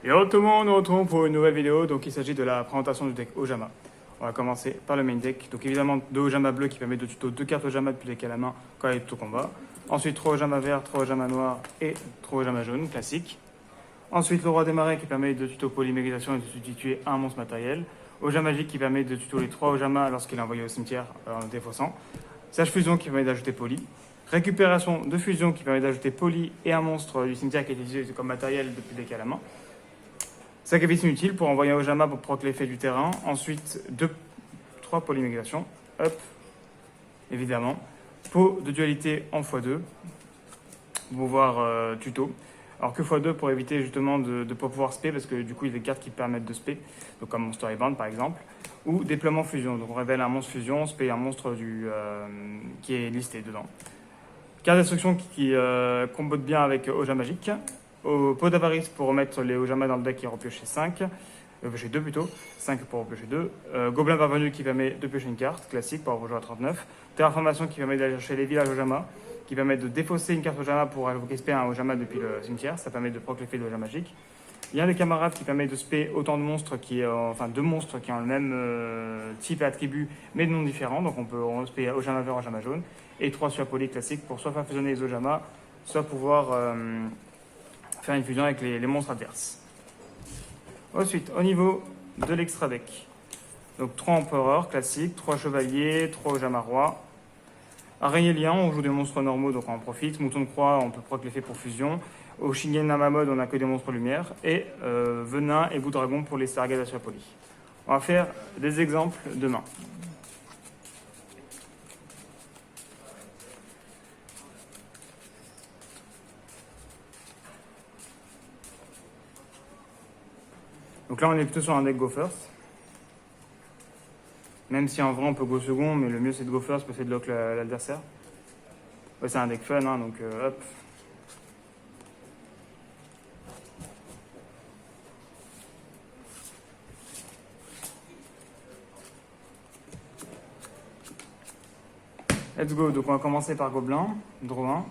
Yo tout le monde, nous retrouvons pour une nouvelle vidéo. Donc il s'agit de la présentation du deck Ojama. On va commencer par le main deck. Donc évidemment 2 Ojama bleus qui permet de tuto 2 cartes Ojama depuis lesquelles à la main quand il est tout combat. Ensuite 3 Ojama verts, 3 Ojama noirs et 3 Ojama jaunes, classique. Ensuite le roi des marais qui permet de tuto polymérisation et de substituer un monstre matériel. Ojama magique qui permet de tuto les 3 Ojama lorsqu'il est envoyé au cimetière en défaussant. Sage fusion qui permet d'ajouter poly. Récupération de fusion qui permet d'ajouter poly et un monstre du cimetière qui est utilisé comme matériel depuis le deck à la main. Sacrifice inutile pour envoyer un Ojama pour proc l'effet du terrain. Ensuite, 3 polymégration. Hop, évidemment. Pot de dualité en x2 pour pouvoir tuto. Alors que x2 pour éviter justement de ne pas pouvoir spé parce que du coup il y a des cartes qui permettent de spé, donc comme Monster Rebound par exemple. Ou déploiement fusion, donc on révèle un monstre fusion, on spé un monstre qui est listé dedans. Carte d'instruction qui combote bien avec Ojama magique. Au pot d'avarice pour remettre les Ojama dans le deck et repiocher 5. Piocher 2 plutôt. 5 pour repiocher 2. Gobelin parvenu qui permet de piocher une carte, classique pour rejouer à 39. Terraformation qui permet d'aller chercher les villages Ojama, qui permet de défausser une carte Ojama pour invoquer spé un Ojama depuis le cimetière. Ça permet de proc l'effet de Ojama magique. Il y a des camarades qui permet de spé autant de monstres enfin 2 monstres qui ont le même type et attribut mais de noms différents. Donc on peut spé Ojama vert, Ojama jaune. Et 3 sur poly classiques pour soit faire fusionner les Ojama, soit pouvoir faire une fusion avec les monstres adverses. Ensuite, au niveau de l'extra deck, donc 3 empereurs classiques, 3 chevaliers, 3 Ojama rois. Araignée lion, on joue des monstres normaux donc on en profite. Mouton de croix, on peut proc l'effet pour fusion. Au Shingen Nama mode, on a que des monstres lumière. Et venin et bout dragon pour les Stargate à poly. On va faire des exemples de main. Donc là, on est plutôt sur un deck go first. Même si en vrai, on peut go second, mais le mieux c'est de go first pour essayer de lock l'adversaire. Ouais, c'est un deck fun, hein, donc hop. Let's go, donc on va commencer par Gobelin, draw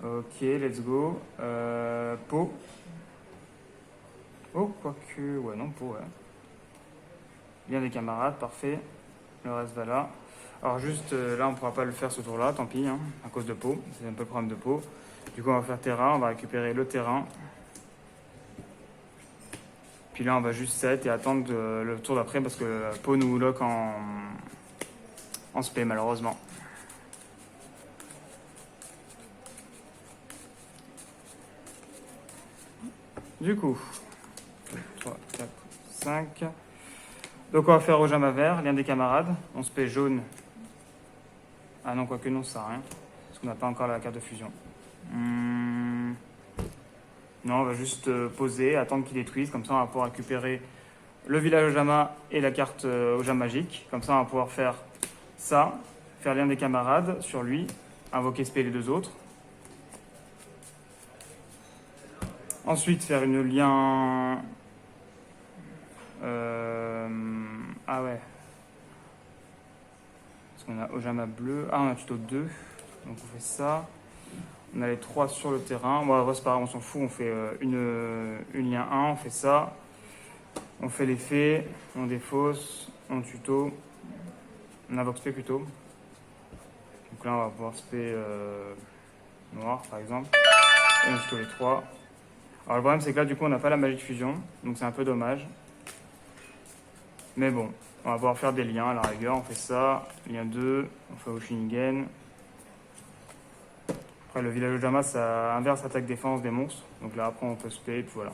1. Ok, let's go. Pot. Oh, quoique, ouais, non, pot, ouais. Bien des camarades, parfait. Le reste va là. Alors juste, là, on ne pourra pas le faire ce tour-là, tant pis, hein, à cause de pot. C'est un peu le problème de pot. Du coup, on va faire terrain, on va récupérer le terrain. Puis là, on va juste set et attendre le tour d'après parce que pot nous lock en spé, malheureusement. Du coup, 3, 4, 5. Donc on va faire Ojama vert, lien des camarades. On se paie jaune. Ah non, quoique non, ça sert à rien. Parce qu'on n'a pas encore la carte de fusion. Non, on va juste poser, attendre qu'il détruise. Comme ça, on va pouvoir récupérer le village Ojama et la carte Ojama magique. Comme ça, on va pouvoir faire ça. Faire lien des camarades sur lui. Invoquer spé les 2 autres. Ensuite, faire une lien... Ah ouais. Parce qu'on a Ojama bleu. Ah, on a plutôt 2. Donc on fait ça. On a les 3 sur le terrain. Bon, c'est pas grave, on s'en fout. On fait une lien 1. On fait ça. On fait l'effet. On défausse. On tuto. On invoque spé plutôt. Donc là, on va pouvoir spé noir par exemple. Et on tuto les 3. Alors le problème c'est que là du coup on n'a pas la magie de fusion, donc c'est un peu dommage. Mais bon, on va pouvoir faire des liens à la rigueur, on fait ça, lien 2, on fait Oshingen. Après le village Ojama ça inverse attaque défense des monstres, donc là après on peut spé et puis voilà.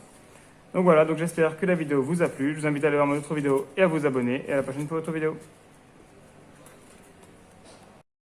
Donc voilà, donc j'espère que la vidéo vous a plu, je vous invite à aller voir mon autre vidéo et à vous abonner, et à la prochaine pour votre vidéo.